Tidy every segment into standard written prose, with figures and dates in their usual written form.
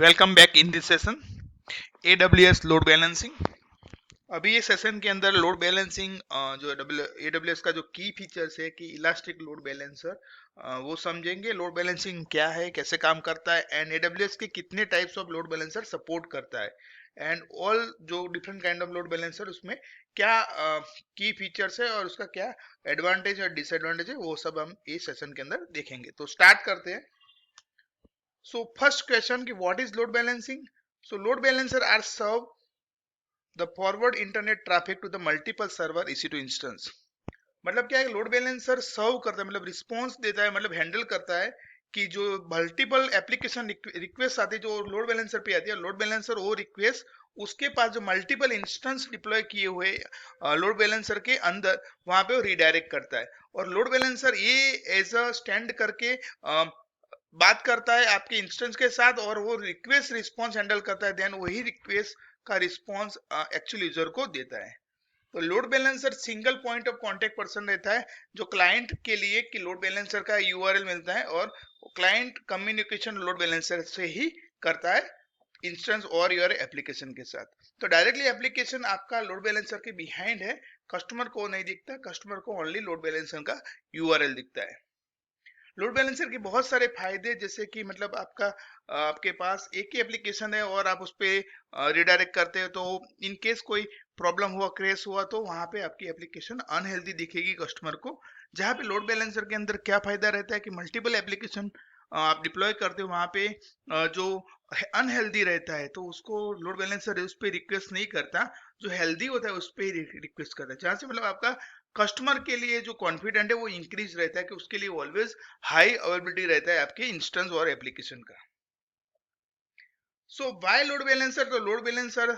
Welcome back in this session AWS load balancing. अभी ये session के अंदर लोड बैलेंसिंग जो AWS का जो की फीचर्स है कि इलास्टिक लोड बैलेंसर वो समझेंगे। लोड बैलेंसिंग क्या है, कैसे काम करता है एंड AWS के कितने types of load balancer support करता है एंड ऑल जो different kind of load balancer उसमें क्या की फीचर्स है और उसका क्या एडवांटेज और डिसएडवांटेज है, वो सब हम इस सेशन के अंदर देखेंगे। तो स्टार्ट करते हैं। So first question कि what is load balancing? So load balancer are serve the forward internet traffic to the multiple server EC2 instance। मतलब क्या है, लोड बैलेंसर सर्व करता है, मतलब रिस्पॉन्स देता है, मतलब हैंडल करता है कि जो मल्टीपल एप्लीकेशन रिक्वेस्ट आती है जो लोड बैलेंसर पे आती है, लोड बैलेंसर वो रिक्वेस्ट उसके पास जो मल्टीपल इंस्टेंस डिप्लॉय किए हुए लोड बैलेंसर के अंदर वहां पे वो रिडायरेक्ट करता है। और लोड बैलेंसर ये एज अ स्टैंड करके बात करता है आपके इंस्टेंस के साथ और वो रिक्वेस्ट रिस्पॉन्स हैंडल करता है, देन वही रिक्वेस्ट का रिस्पॉन्स एक्चुअल यूजर को देता है। तो load balancer single point of contact person रहता है जो क्लाइंट के लिए कि लोड बैलेंसर का यूआरएल मिलता है और क्लाइंट कम्युनिकेशन लोड बैलेंसर से ही करता है इंस्टेंस और योर एप्लीकेशन के साथ। तो डायरेक्टली एप्लीकेशन आपका लोड बैलेंसर के बिहाइंड है, कस्टमर को नहीं दिखता, कस्टमर को ओनली लोड बैलेंसर का यूआरएल दिखता है। लोड बैलेंसर के बहुत सारे फायदे, जैसे कि मतलब आपके पास एक ही एप्लीकेशन है और आप उस पर रिडायरेक्ट करते हो तो इन केस कोई प्रॉब्लम हुआ, क्रैश हुआ, तो वहां पे आपकी एप्लीकेशन अनहेल्दी दिखेगी कस्टमर को। जहां पे लोड बैलेंसर के अंदर क्या फायदा रहता है कि मल्टीपल एप्लीकेशन आप डिप्लॉय करते हो, वहां पे जो अनहेल्दी रहता है तो उसको लोड बैलेंसर उस पर रिक्वेस्ट नहीं करता, जो हेल्दी होता है उस पर रिक्वेस्ट करता है। जहां से मतलब आपका कस्टमर के लिए जो कॉन्फिडेंट है वो इंक्रीज रहता है कि उसके लिए ऑलवेज हाई अवेलेबिलिटी रहता है आपके इंस्टेंस और एप्लीकेशन का। सो बाय लोड बैलेंसर, तो load balancer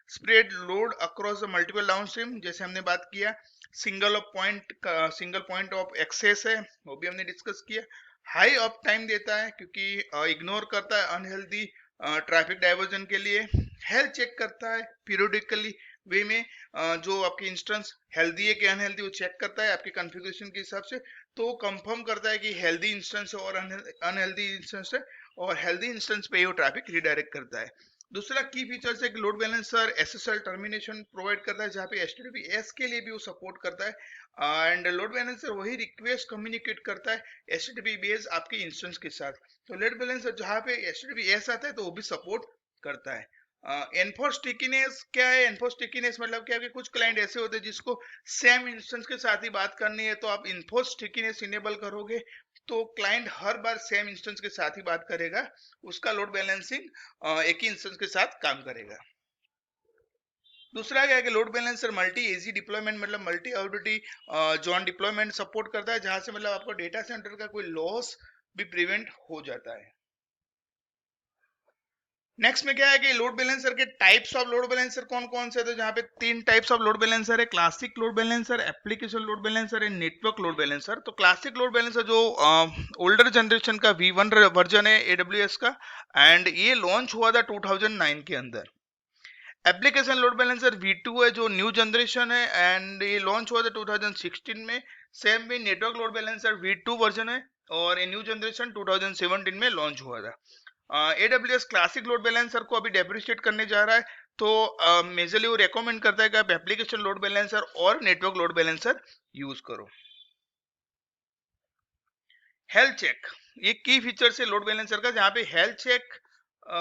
spread load across the multiple downstream, जैसे हमने बात किया। सिंगल पॉइंट ऑफ एक्सेस है, वो भी हमने डिस्कस किया। हाई अप टाइम देता है क्योंकि इग्नोर करता है अनहेल्दी ट्रैफिक डाइवर्जन के लिए। हेल्थ चेक करता है पीरियोडिकली वे में, जो आपकी इंस्टेंस हेल्दी है कि अनहेल्दी वो चेक करता है आपके कॉन्फ़िगरेशन के हिसाब से, तो कंफर्म करता है कि हेल्दी इंस्टेंस है और अनहेल्दी इंस्टेंस है, और हेल्दी इंस्टेंस पे वो ट्रैफिक रिडायरेक्ट करता है। दूसरा की फीचर्स है कि load balancer SSL termination provide करता है, जहाँ पे HTTPS के लिए भी वो सपोर्ट करता है एंड लोड बैलेंसर वही रिक्वेस्ट कम्युनिकेट करता है HTTPS आपके इंस्टेंस के साथ। तो लोड बैलेंसर जहाँ पे HTTPS आता है तो वो भी सपोर्ट करता है। एनफोर्स स्टिकीनेस क्या है? एनफोर्स स्टिकीनेस मतलब क्या है कि कुछ क्लाइंट ऐसे होते हैं जिसको सेम इंस्टेंस के साथ ही बात करनी है, तो आप इन्फोर्स स्टिकीनेस इनेबल करोगे तो क्लाइंट हर बार सेम इंस्टेंस के साथ ही बात करेगा, उसका लोड बैलेंसिंग एक ही इंस्टेंस के साथ काम करेगा। दूसरा क्या है कि लोड बैलेंसर मल्टी एजी डिप्लॉयमेंट, मतलब multi availability zone deployment support करता है, जहां से मतलब आपको डेटा सेंटर का कोई लॉस भी प्रिवेंट हो जाता है। नेक्स्ट में क्या है कि लोड बैलेंसर के टाइप्स ऑफ लोड बैलेंसर कौन कौन से, तो जहाँ पे तीन टाइप्स ऑफ लोड बैलेंसर है: classic load balancer, application load balancer and network load balancer. तो क्लासिक लोड बैलेंसर जो ओल्डर जनरेशन का V1 वर्जन है AWS का, एंड ये लॉन्च हुआ था 2009 के अंदर। एप्लीकेशन लोड बैलेंसर V2 है जो न्यू जनरेशन है एंड ये लॉन्च हुआ था 2016 में। सेम भी network load balancer V2 version है और ये न्यू जनरेशन 2017 में लॉन्च हुआ था। AWS क्लासिक लोड बैलेंसर को अभी डेप्रिशिएट करने जा रहा है, तो मेजरली वो रेकमेंड करता है कि आप एप्लीकेशन लोड बैलेंसर और नेटवर्क लोड बैलेंसर यूज करो। हेल्थ चेक ये की फीचर है लोड बैलेंसर का, जहाँ पे हेल्थ चेक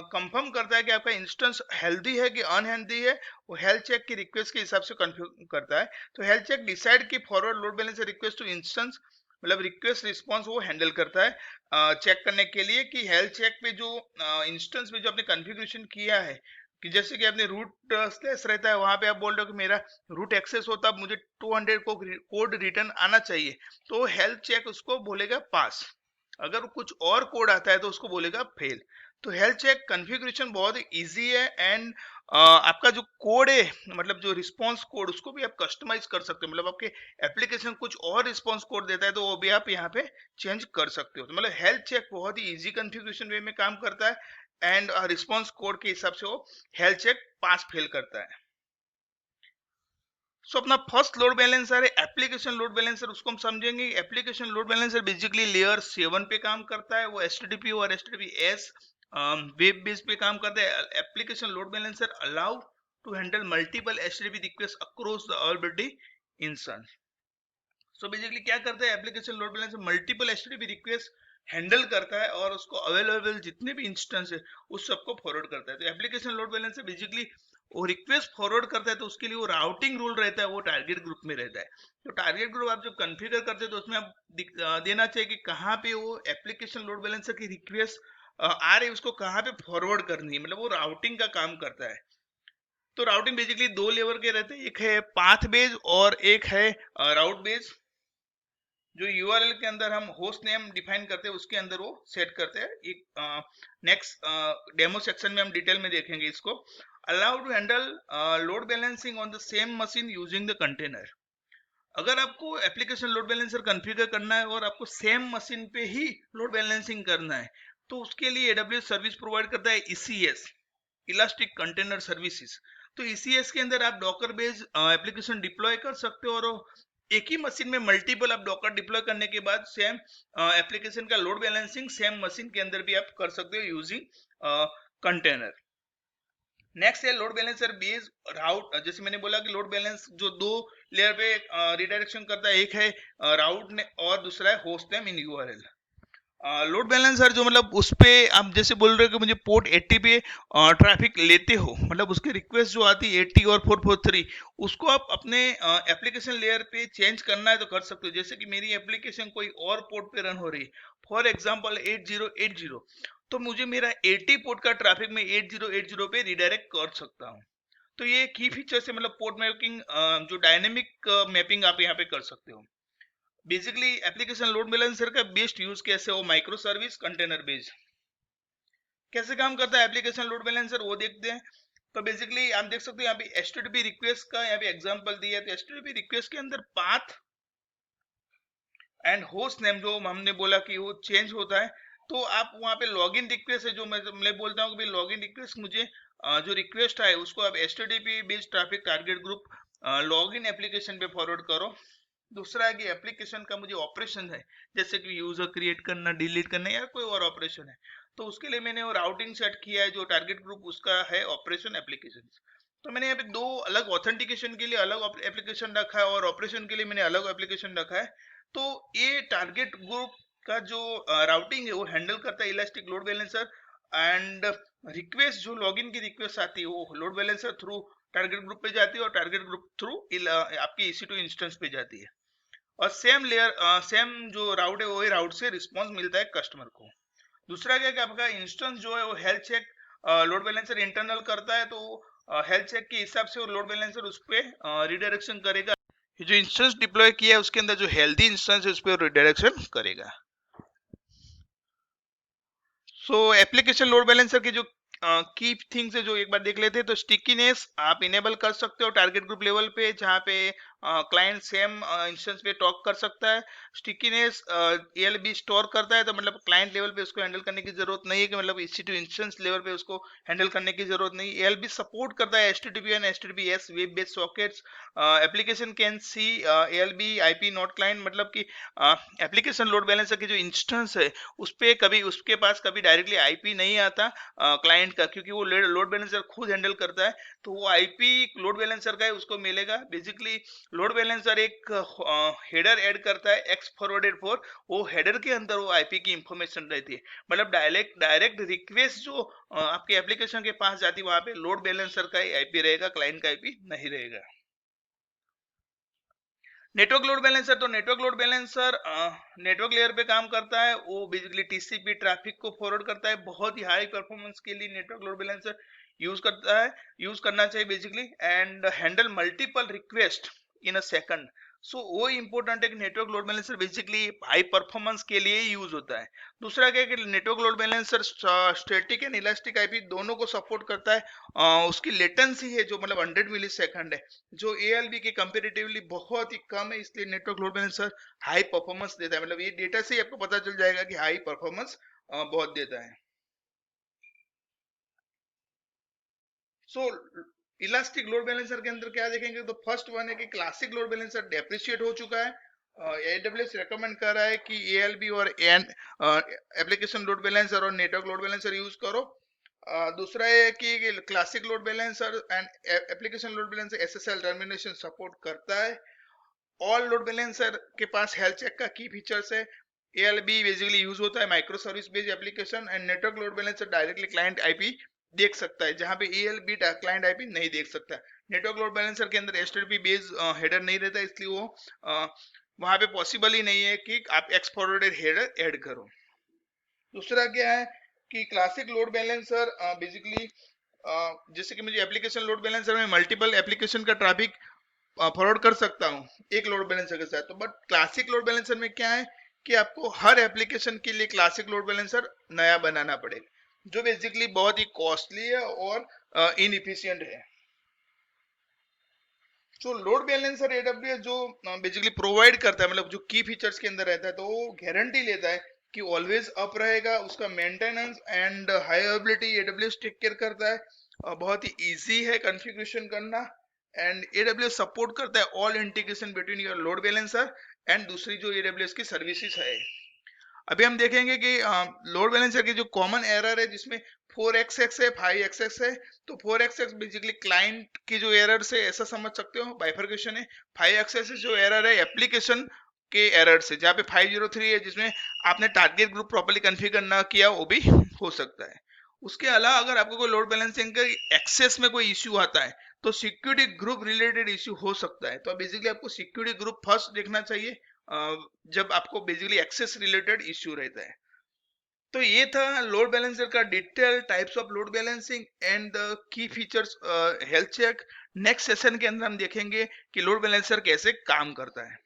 कंफर्म करता है कि आपका इंस्टेंस हेल्दी है कि अनहेल्दी है, वो हेल्थ चेक की रिक्वेस्ट के हिसाब से कन्फ्यूज करता है। तो हेल्थ चेक डिसाइड की forward load balancer request to instance, मतलब रिक्वेस्ट रिस्पांस वो हैंडल करता है चेक करने के लिए कि हेल्थ चेक पे जो इंस्टेंस में जो आपने कॉन्फ़िगरेशन किया है, कि जैसे कि आपने रूट स्लैश रहता है वहां पे आप बोल रहे हो कि मेरा रूट एक्सेस हो तब मुझे 200 को कोड रिटर्न आना चाहिए, तो हेल्थ चेक उसको बोलेगा पास। अगर कुछ और कोड आता है तो उसको बोलेगा फेल। तो हेल्थ चेक कॉन्फ़िगरेशन बहुत इजी है एंड आपका जो कोड है, मतलब जो रिस्पांस कोड, उसको भी आप कस्टमाइज कर सकते हो। मतलब आपके एप्लीकेशन कुछ और रिस्पांस कोड देता है तो वो भी आप यहाँ पे चेंज कर सकते हो। तो मतलब हेल्थ चेक बहुत ही इजी कॉन्फ़िगरेशन वे में काम करता है एंड रिस्पांस कोड के हिसाब से वो हेल्थ चेक पास फेल करता है। सो अपना फर्स्ट लोड बैलेंसर है एप्लीकेशन लोड बैलेंसर, उसको हम समझेंगे। Application load balancer basically layer 7 पे काम करता है, वो HTTP और HTTPS वेब बेस पे काम करता है। Application load balancer allow to handle multiple HTTP request across the already instance. So basically क्या करता है application load balancer, multiple HTTP request handle करता है और उसको अवेलेबल जितने भी इंस्टेंस है उस सबको फॉरवर्ड करता है। तो एप्लीकेशन लोड बैलेंसर बेसिकली वो रिक्वेस्ट फॉरवर्ड करता है तो उसके लिए वो राउटिंग रूल रहता है, वो टारगेट ग्रुप में रहता है। तो टारगेट ग्रुप आप जब कॉन्फ़िगर करते हैं तो उसमें आप देना चाहिए कि कहाँ पे वो एप्लीकेशन लोड बैलेंसर की रिक्वेस्ट आ रही है, उसको कहाँ पे फॉरवर्ड करनी है, मतलब वो राउटिंग का काम करता है। तो राउटिंग बेसिकली दो लेवल के रहते हैं, एक है पाथ बेस्ड और एक है राउट बेस्ड। जो यूआरएल के अंदर हम होस्ट नेम डिफाइन करते हैं उसके अंदर वो सेट करते हैं। एक नेक्स्ट डेमो सेक्शन में हम डिटेल में देखेंगे इसको। Allow to handle load balancing on the same machine using the container. अगर आपको एप्लीकेशन लोड बैलेंसर कॉन्फ़िगर करना है और आपको सेम मशीन पे ही लोड बैलेंसिंग करना है तो उसके लिए AWS सर्विस प्रोवाइड करता है ECS, इलास्टिक कंटेनर सर्विसेज। तो ECS के अंदर आप डॉकर बेस्ड एप्लीकेशन डिप्लॉय कर सकते हो और एक ही मशीन में मल्टीपल आप डॉकर डिप्लॉय करने के बाद सेम एप्लीकेशन का लोड बैलेंसिंग सेम मशीन के अंदर भी आप कर सकते हो यूजिंग कंटेनर। नेक्स्ट है लोड बैलेंसर बेस राउट। जैसे मैंने बोला कि लोड बैलेंस जो दो लेयर पे रिडायरेक्शन करता है, एक है राउट ने और दूसरा है host name in URL. Load balancer जो मतलब उस पे आप जैसे बोल रहे हो कि मुझे पोर्ट 80 पे ट्रैफिक लेते हो, मतलब उसकी रिक्वेस्ट जो आती है 80 और 443 उसको आप अपने एप्लीकेशन लेयर पे चेंज करना है तो कर सकते हो। जैसे कि मेरी एप्लीकेशन कोई और पोर्ट पे रन हो रही है, फॉर एग्जांपल 8080, तो मुझे मेरा 80 पोर्ट का ट्रैफिक में 8080 पे रिडायरेक्ट कर सकता हूँ। तो ये की फीचर से मतलब पोर्ट मैपिंग, जो डायनेमिक मैपिंग आप यहाँ पे कर सकते हो। बेसिकली एप्लीकेशन लोड बैलेंसर का बेस्ट यूज कैसे हो, माइक्रो सर्विस कंटेनर बेस्ड कैसे काम करता है एप्लीकेशन लोड बैलेंसर वो देखते हैं। तो बेसिकली आप देख सकते हो यहाँ पे HTTP रिक्वेस्ट का यहाँ पे एग्जांपल दिया है। तो HTTP रिक्वेस्ट के अंदर पाथ एंड होस्ट नेम जो हमने बोला कि वो चेंज होता है। तो आप वहाँ पे लॉगिन रिक्वेस्ट है जो मैं बोलता हूँ कि लॉगिन रिक्वेस्ट मुझे जो रिक्वेस्ट है उसको आप HTTP based traffic target group login application पे फॉरवर्ड करो। दूसरा है कि एप्लीकेशन का मुझे ऑपरेशन है, जैसे कि यूजर क्रिएट करना, डिलीट करना या कोई और ऑपरेशन है, तो उसके लिए मैंने वो राउटिंग सेट किया है जो टारगेट ग्रुप उसका है ऑपरेशन एप्लीकेशन। तो मैंने यहाँ पे दो अलग ऑथेंटिकेशन के लिए अलग एप्लीकेशन रखा है और ऑपरेशन के लिए मैंने अलग एप्लीकेशन रखा है। तो ये टारगेट ग्रुप का जो राउटिंग है वो हैंडल करता है elastic load balancer. And request जो लॉगिन की रिक्वेस्ट आती है वो load balancer through target group पे जाती है और टारगेट ग्रुप थ्रू आपकी EC2 इंस्टेंस पे जाती है। और सेम लेयर सेम जो राउट है वही राउट से रिस्पॉन्स मिलता है कस्टमर को। दूसरा क्या है कि आपका इंस्टेंस जो है वो health check load balancer internal करता है, तो हेल्थ चेक के हिसाब से वो लोड बैलेंसर उस पर रिडायरेक्शन करेगा। ये जो इंस्टेंस डिप्लॉय किया है उसके अंदर जो हेल्दी इंस्टेंस है उस पर रिडायरेक्शन करेगा। सो एप्लीकेशन लोड बैलेंसर की जो की थिंग्स है जो एक बार देख लेते हैं। तो स्टिकीनेस आप इनेबल कर सकते हो टारगेट ग्रुप लेवल पे जहाँ पे क्लाइंट सेम इंस्टेंस पे टॉक कर सकता है। स्टिकीनेस ALB स्टोर करता है, तो मतलब क्लाइंट लेवल पे उसको हैंडल करने की जरूरत नहीं है कि मतलब EC2 इंस्टेंस लेवल पे उसको हैंडल करने की जरूरत नहीं। ALB सपोर्ट करता है HTTP and HTTPS web based sockets. Application can see ALB IP not client, मतलब कि एप्लीकेशन लोड बैलेंसर की जो इंस्टेंस है उस पे कभी उसके पास कभी डायरेक्टली IP नहीं आता क्लाइंट का, क्योंकि वो लोड बैलेंसर खुद हैंडल करता है। तो वो IP लोड बैलेंसर का है उसको मिलेगा। बेसिकली लोड बैलेंसर एक हेडर ऐड करता है एक्स फॉरवर्डेड फॉर, वो हेडर के अंदर वो IP की इंफॉर्मेशन रहती है। मतलब डायरेक्ट रिक्वेस्ट जो आपके एप्लीकेशन के पास जाती है वहां पे लोड बैलेंसर का ही IP रहेगा, क्लाइंट का IP नहीं रहेगा। नेटवर्क लोड बैलेंसर, तो network load balancer network layer पे काम करता है। वो बेसिकली TCP ट्रैफिक को फॉरवर्ड करता है। बहुत ही हाई परफॉर्मेंस के लिए नेटवर्क लोड बैलेंसर यूज करना चाहिए basically, and handle multiple request in a second. So वो इंपॉर्टेंट है कि network load balancer basically high performance के लिए यूज होता है। दूसरा क्या है कि network load balancer static and elastic IP दोनों को सपोर्ट करता है। उसकी लेटेंसी है जो मतलब 100 मिली सेकंड है, जो ALB के कंपेरेटिवली बहुत ही कम है। इसलिए network load balancer high performance देता है। मतलब ये डेटा से ही आपको पता चल जाएगा कि हाई परफॉर्मेंस बहुत देता है। सो इलास्टिक लोड बैलेंसर के अंदर क्या देखेंगे, तो फर्स्ट वन है कि क्लासिक लोड बैलेंसर डेप्रिशिएट हो चुका है। AWS रेकमेंड कर रहा है कि ALB और एन एप्लीकेशन लोड बैलेंसर और नेटवर्क लोड बैलेंसर यूज करो। दूसरा है कि classic load balancer and application load balancer SSL termination support करता है। ऑल लोड बैलेंसर के पास हेल्थ चेक का की फीचर्स है। ALB बेसिकली यूज होता है micro service based application and network load balancer directly client IP देख सकता है, जहां पे ALB क्लाइंट आईपी नहीं देख सकता। नेटवर्क लोड बैलेंसर के अंदर HTTP बेस्ड हेडर नहीं रहता, इसलिए वो वहां पे पॉसिबल ही नहीं है कि आप एक्स फॉरवर्डेड हेडर ऐड करो। दूसरा क्या है कि क्लासिक लोड बैलेंसर बेसिकली जैसे कि मुझे एप्लीकेशन लोड बैलेंसर में मल्टीपल एप्लीकेशन का ट्रैफिक फॉरवर्ड कर सकता हूँ एक लोड बैलेंसर के साथ। तो बट क्लासिक लोड बैलेंसर में क्या है कि आपको हर एप्लीकेशन के लिए क्लासिक लोड बैलेंसर नया बनाना पड़ेगा, जो बेसिकली बहुत ही कॉस्टली है और इनइफिशियंट है। जो लोड बैलेंसर AWS जो बेसिकली प्रोवाइड करता है, मतलब जो की फीचर्स के अंदर रहता है, तो वो गारंटी लेता है कि ऑलवेज अप रहेगा। उसका maintenance and high availability AWS take care करता है। बहुत ही इजी है कॉन्फ़िगरेशन करना एंड AWS सपोर्ट करता है all integration between your load balancer and दूसरी जो AWS की सर्विसेज है। अभी हम देखेंगे कि लोड बैलेंसर की जो कॉमन एरर है जिसमें 4xx है 5xx है। तो 4xx बेसिकली क्लाइंट की जो एरर से ऐसा समझ सकते हो बाइफर्केशन है। 5xx जो एरर है एप्लीकेशन के एरर से, जहाँ पे 503 है जिसमें आपने टारगेट ग्रुप प्रॉपर्ली कॉन्फ़िगर ना किया, वो भी हो सकता है। उसके अलावा अगर आपको कोई लोड बैलेंसिंग का एक्सेस में कोई इश्यू आता है तो सिक्योरिटी ग्रुप रिलेटेड इश्यू हो सकता है। तो बेसिकली आपको सिक्योरिटी ग्रुप फर्स्ट देखना चाहिए जब आपको बेसिकली एक्सेस रिलेटेड इश्यू रहता है। तो ये था लोड बैलेंसर का detail types of load balancing and key features health check. Next session के अंदर हम देखेंगे कि लोड बैलेंसर कैसे काम करता है।